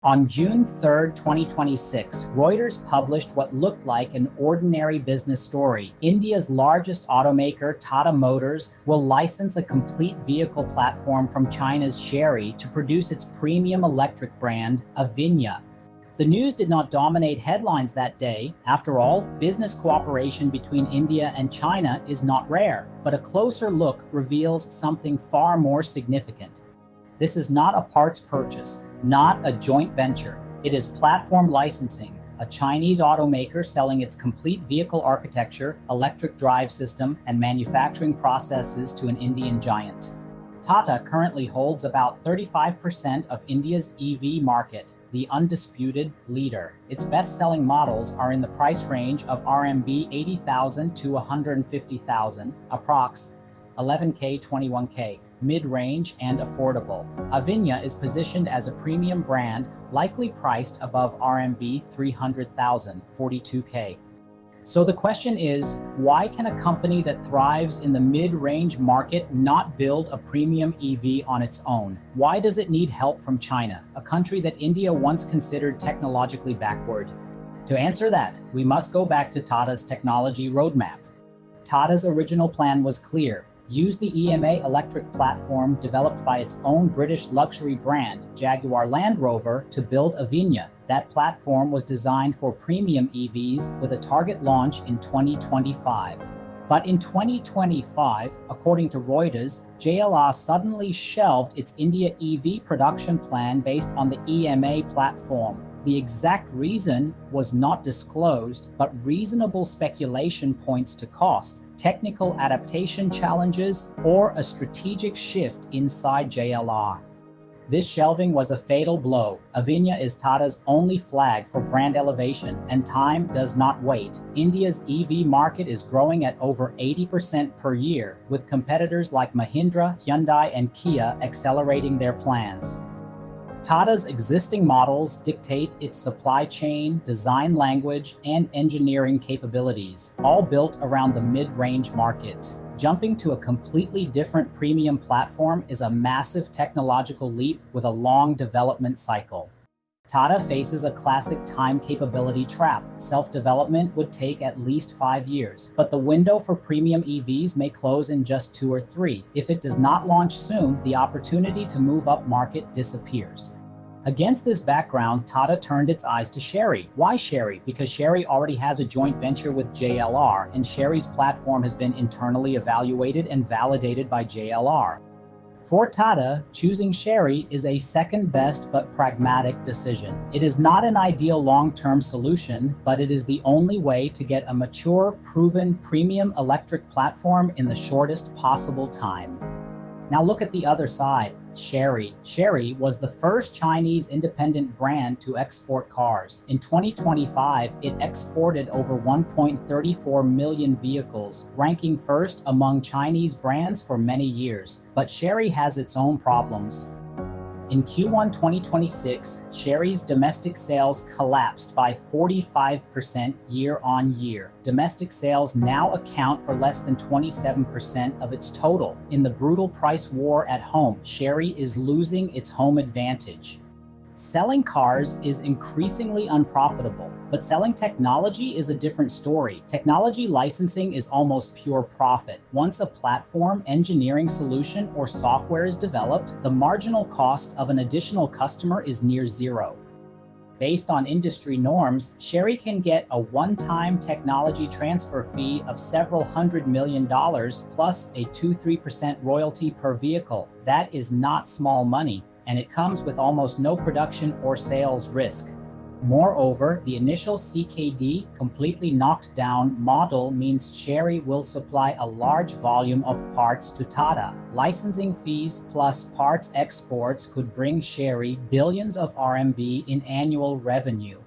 On June 3, 2026, Reuters published what looked like an ordinary business story. India's largest automaker, Tata Motors, will license a complete vehicle platform from China's Chery to produce its premium electric brand, Avinya. The news did not dominate headlines that day. After all, business cooperation between India and China is not rare, but a closer look reveals something far more significant. This is not a parts purchase, not a joint venture. It is platform licensing, a Chinese automaker selling its complete vehicle architecture, electric drive system, and manufacturing processes to an Indian giant. Tata currently holds about 35% of India's EV market, the undisputed leader. Its best-selling models are in the price range of RMB 80,000 to 150,000, approx. 11K, 21K, mid-range and affordable. Avinya is positioned as a premium brand, likely priced above RMB 300,000, 42K. So the question is, why can a company that thrives in the mid-range market not build a premium EV on its own? Why does it need help from China, a country that India once considered technologically backward? To answer that, we must go back to Tata's technology roadmap. Tata's original plan was clear. Use the EMA electric platform developed by its own British luxury brand, Jaguar Land Rover, to build Avinya. That platform was designed for premium EVs with a target launch in 2025. But in 2025, according to Reuters, JLR suddenly shelved its India EV production plan based on the EMA platform. The exact reason was not disclosed, but reasonable speculation points to cost, technical adaptation challenges, or a strategic shift inside JLR. This shelving was a fatal blow. Avinya is Tata's only flag for brand elevation, and time does not wait. India's EV market is growing at over 80% per year, with competitors like Mahindra, Hyundai, and Kia accelerating their plans. Tata's existing models dictate its supply chain, design language, and engineering capabilities, all built around the mid-range market. Jumping to a completely different premium platform is a massive technological leap with a long development cycle. Tata faces a classic time capability trap. Self-development would take at least 5 years, but the window for premium EVs may close in just 2 or 3. If it does not launch soon, the opportunity to move up market disappears. Against this background, Tata turned its eyes to Chery. Why Chery? Because Chery already has a joint venture with JLR, and Chery's platform has been internally evaluated and validated by JLR. For Tata, choosing Chery is a second-best but pragmatic decision. It is not an ideal long-term solution, but it is the only way to get a mature, proven, premium electric platform in the shortest possible time. Now look at the other side. Chery. Chery was the first Chinese independent brand to export cars. In 2025, it exported over 1.34 million vehicles, ranking first among Chinese brands for many years. But Chery has its own problems. In Q1 2026, Chery's domestic sales collapsed by 45% year-on-year. Domestic sales now account for less than 27% of its total. In the brutal price war at home, Chery is losing its home advantage. Selling cars is increasingly unprofitable, but selling technology is a different story. Technology licensing is almost pure profit. Once a platform, engineering solution, or software is developed, the marginal cost of an additional customer is near zero. Based on industry norms, Chery can get a one-time technology transfer fee of several $100 million plus a 2-3% royalty per vehicle. That is not small money, and it comes with almost no production or sales risk. Moreover, the initial CKD, completely knocked down model means Chery will supply a large volume of parts to Tata. Licensing fees plus parts exports could bring Chery billions of RMB in annual revenue.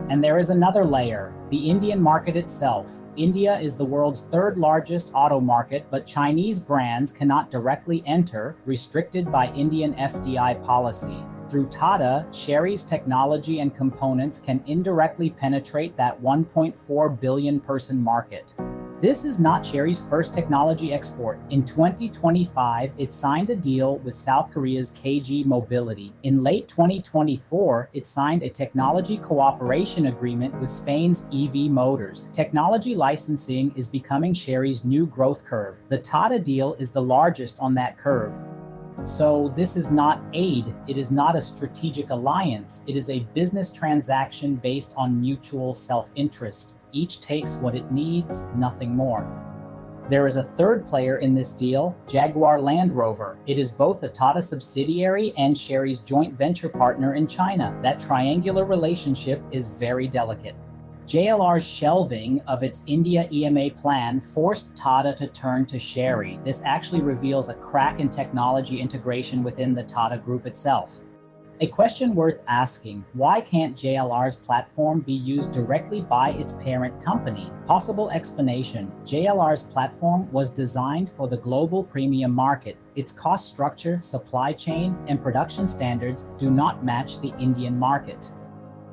And there is another layer, the Indian market itself. India is the world's third largest auto market, but Chinese brands cannot directly enter, restricted by Indian FDI policy. Through Tata, Chery's technology and components can indirectly penetrate that 1.4 billion person market. This is not Chery's first technology export. In 2025, it signed a deal with South Korea's KG Mobility. In late 2024, it signed a technology cooperation agreement with Spain's EV Motors. Technology licensing is becoming Chery's new growth curve. The Tata deal is the largest on that curve. So this is not aid, it is not a strategic alliance, it is a business transaction based on mutual self-interest. Each takes what it needs, nothing more. There is a third player in this deal, Jaguar Land Rover. It is both a Tata subsidiary and Chery's joint venture partner in China. That triangular relationship is very delicate. JLR's shelving of its India EMA plan forced Tata to turn to Chery. This actually reveals a crack in technology integration within the Tata Group itself. A question worth asking, why can't JLR's platform be used directly by its parent company? Possible explanation, JLR's platform was designed for the global premium market. Its cost structure, supply chain, and production standards do not match the Indian market.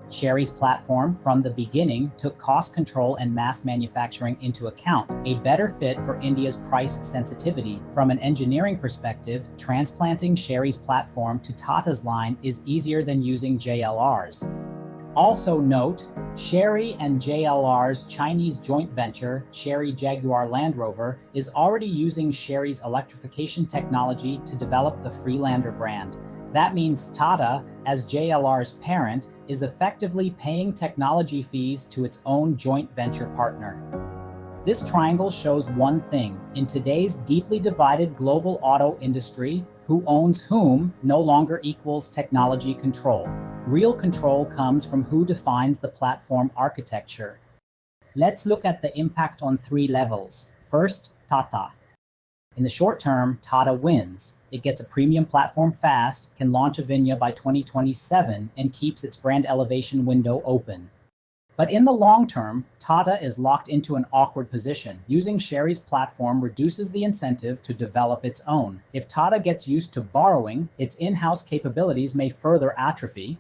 Chery's platform, from the beginning, took cost control and mass manufacturing into account, a better fit for India's price sensitivity. From an engineering perspective, transplanting Chery's platform to Tata's line is easier than using JLR's. Also note, Chery and JLR's Chinese joint venture, Chery Jaguar Land Rover, is already using Chery's electrification technology to develop the Freelander brand. That means Tata, as JLR's parent, is effectively paying technology fees to its own joint venture partner. This triangle shows one thing. In today's deeply divided global auto industry, who owns whom no longer equals technology control. Real control comes from who defines the platform architecture. Let's look at the impact on 3 levels. First, Tata. In the short term, Tata wins. It gets a premium platform fast, can launch Avinya by 2027, and keeps its brand elevation window open. But in the long term, Tata is locked into an awkward position. Using Chery's platform reduces the incentive to develop its own. If Tata gets used to borrowing, its in-house capabilities may further atrophy.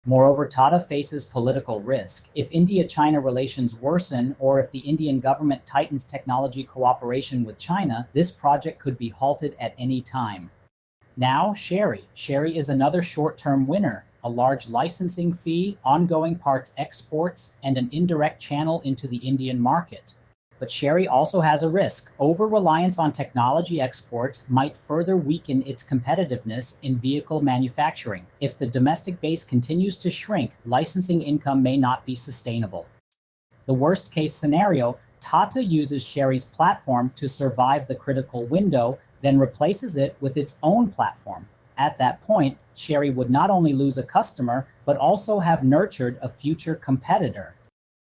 Moreover, Tata faces political risk. If India-China relations worsen, or if the Indian government tightens technology cooperation with China, this project could be halted at any time. Now, Chery. Chery is another short-term winner. A large licensing fee, ongoing parts exports, and an indirect channel into the Indian market. But Chery also has a risk. Over-reliance on technology exports might further weaken its competitiveness in vehicle manufacturing. If the domestic base continues to shrink, licensing income may not be sustainable. The worst-case scenario, Tata uses Chery's platform to survive the critical window, then replaces it with its own platform. At that point, Chery would not only lose a customer, but also have nurtured a future competitor.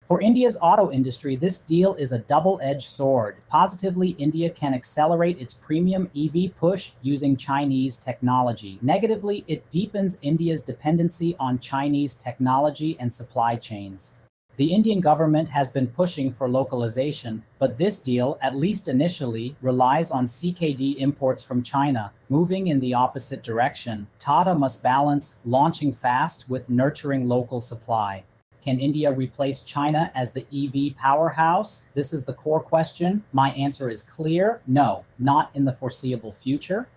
For India's auto industry, this deal is a double-edged sword. Positively, India can accelerate its premium EV push using Chinese technology. Negatively, it deepens India's dependency on Chinese technology and supply chains. The Indian government has been pushing for localization, but this deal, at least initially, relies on CKD imports from China, moving in the opposite direction. Tata must balance launching fast with nurturing local supply. Can India replace China as the EV powerhouse? This is the core question. My answer is clear: no, not in the foreseeable future.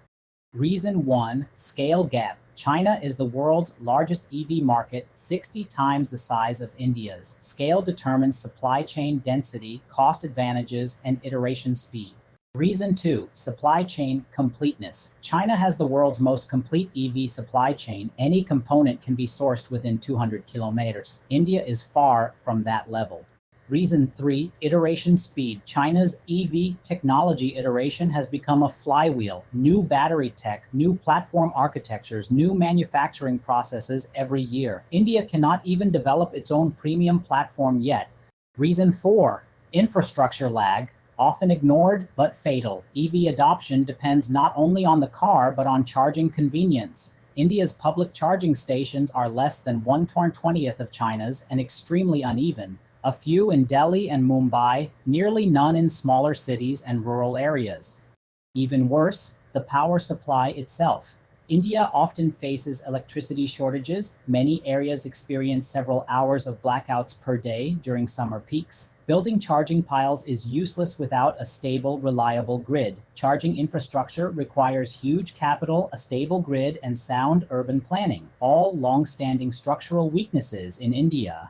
Reason 1, scale gap. China is the world's largest EV market, 60 times the size of India's. Scale determines supply chain density, cost advantages, and iteration speed. Reason 2, supply chain completeness. China has the world's most complete EV supply chain. Any component can be sourced within 200 kilometers. India is far from that level. Reason 3, iteration speed. China's EV technology iteration has become a flywheel. New battery tech, new platform architectures, new manufacturing processes every year. India cannot even develop its own premium platform yet. Reason 4, infrastructure lag. Often ignored, but fatal. EV adoption depends not only on the car, but on charging convenience. India's public charging stations are less than 1/20th of China's and extremely uneven. A few in Delhi and Mumbai, nearly none in smaller cities and rural areas. Even worse, the power supply itself. India often faces electricity shortages. Many areas experience several hours of blackouts per day during summer peaks. Building charging piles is useless without a stable, reliable grid. Charging infrastructure requires huge capital, a stable grid, and sound urban planning, all long-standing structural weaknesses in India.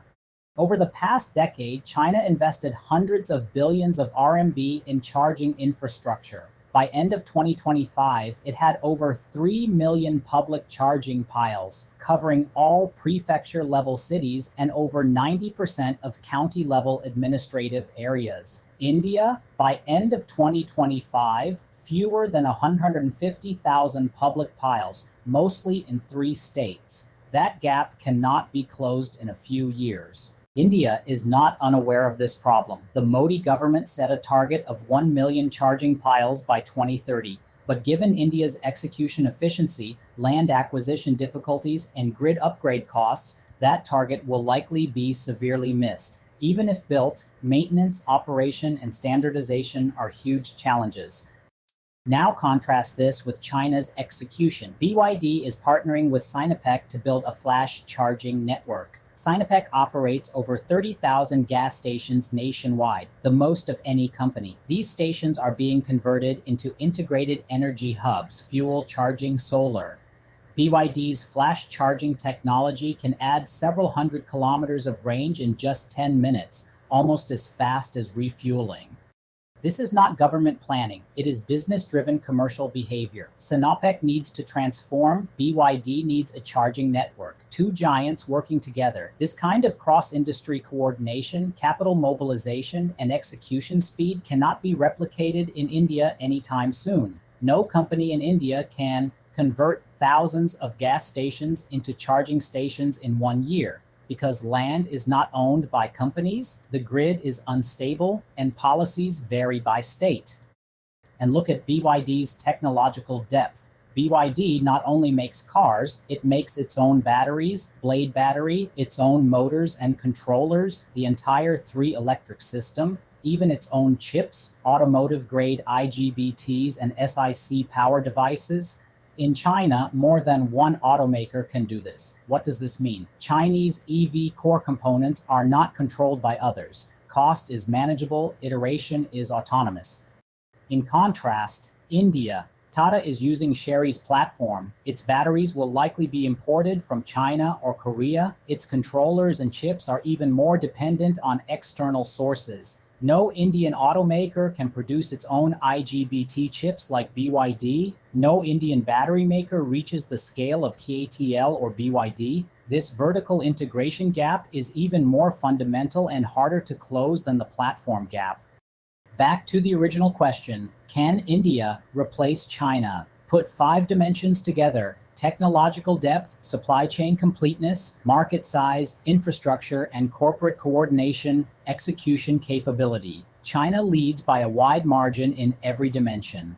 Over the past decade, China invested hundreds of billions of RMB in charging infrastructure. By end of 2025, it had over 3 million public charging piles, covering all prefecture-level cities and over 90% of county-level administrative areas. India, by end of 2025, fewer than 150,000 public piles, mostly in 3 states. That gap cannot be closed in a few years. India is not unaware of this problem. The Modi government set a target of 1 million charging piles by 2030, but given India's execution efficiency, land acquisition difficulties, and grid upgrade costs, that target will likely be severely missed. Even if built, maintenance, operation, and standardization are huge challenges. Now contrast this with China's execution. BYD is partnering with Sinopec to build a flash charging network. Sinopec operates over 30,000 gas stations nationwide, the most of any company. These stations are being converted into integrated energy hubs, fuel charging, solar. BYD's flash charging technology can add several hundred kilometers of range in just 10 minutes, almost as fast as refueling. This is not government planning. It is business-driven commercial behavior. Sinopec needs to transform. BYD needs a charging network. Two giants working together. This kind of cross-industry coordination, capital mobilization, and execution speed cannot be replicated in India anytime soon. No company in India can convert thousands of gas stations into charging stations in 1 year. Because land is not owned by companies, the grid is unstable, and policies vary by state. And look at BYD's technological depth. BYD not only makes cars, it makes its own batteries, blade battery, its own motors and controllers, the entire 3 electric system, even its own chips, automotive-grade IGBTs and SiC power devices. In China, more than one automaker can do this. What does this mean? Chinese EV core components are not controlled by others. Cost is manageable, iteration is autonomous. In contrast, India, Tata is using Chery's platform. Its batteries will likely be imported from China or Korea. Its controllers and chips are even more dependent on external sources. No Indian automaker can produce its own IGBT chips like BYD. No Indian battery maker reaches the scale of KTL or BYD. This vertical integration gap is even more fundamental and harder to close than the platform gap. Back to the original question, can India replace China? Put 5 dimensions together: technological depth, supply chain completeness, market size, infrastructure, and corporate coordination, execution capability. China leads by a wide margin in every dimension,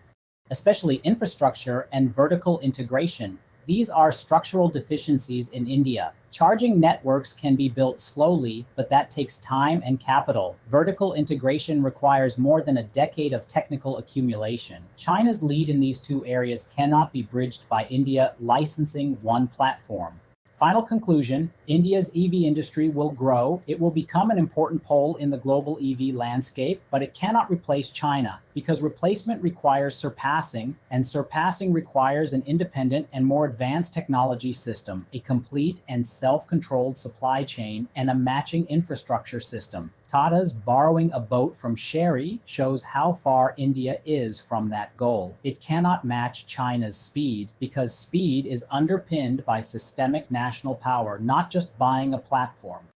especially infrastructure and vertical integration. These are structural deficiencies in India. Charging networks can be built slowly, but that takes time and capital. Vertical integration requires more than a decade of technical accumulation. China's lead in these 2 areas cannot be bridged by India licensing one platform. Final conclusion, India's EV industry will grow. It will become an important pole in the global EV landscape, but it cannot replace China because replacement requires surpassing, and surpassing requires an independent and more advanced technology system, a complete and self-controlled supply chain, and a matching infrastructure system. Tata's borrowing a boat from Chery shows how far India is from that goal. It cannot match China's speed because speed is underpinned by systemic national power, not just buying a platform.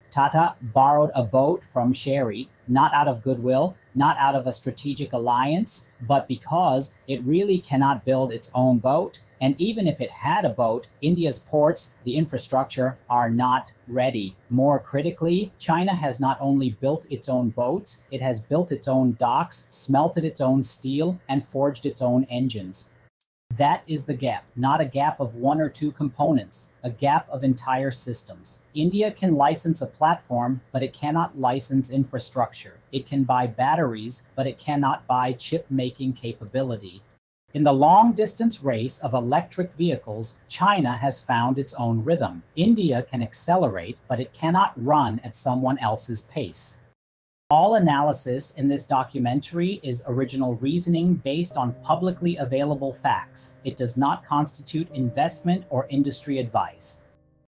Tata borrowed a boat from Chery, not out of goodwill, not out of a strategic alliance, but because it really cannot build its own boat. And even if it had a boat, India's ports, the infrastructure, are not ready. More critically, China has not only built its own boats, it has built its own docks, smelted its own steel, and forged its own engines. That is the gap, not a gap of 1 or 2 components, a gap of entire systems. India can license a platform, but it cannot license infrastructure. It can buy batteries, but it cannot buy chip-making capability. In the long-distance race of electric vehicles, China has found its own rhythm. India can accelerate, but it cannot run at someone else's pace. All analysis in this documentary is original reasoning based on publicly available facts. It does not constitute investment or industry advice.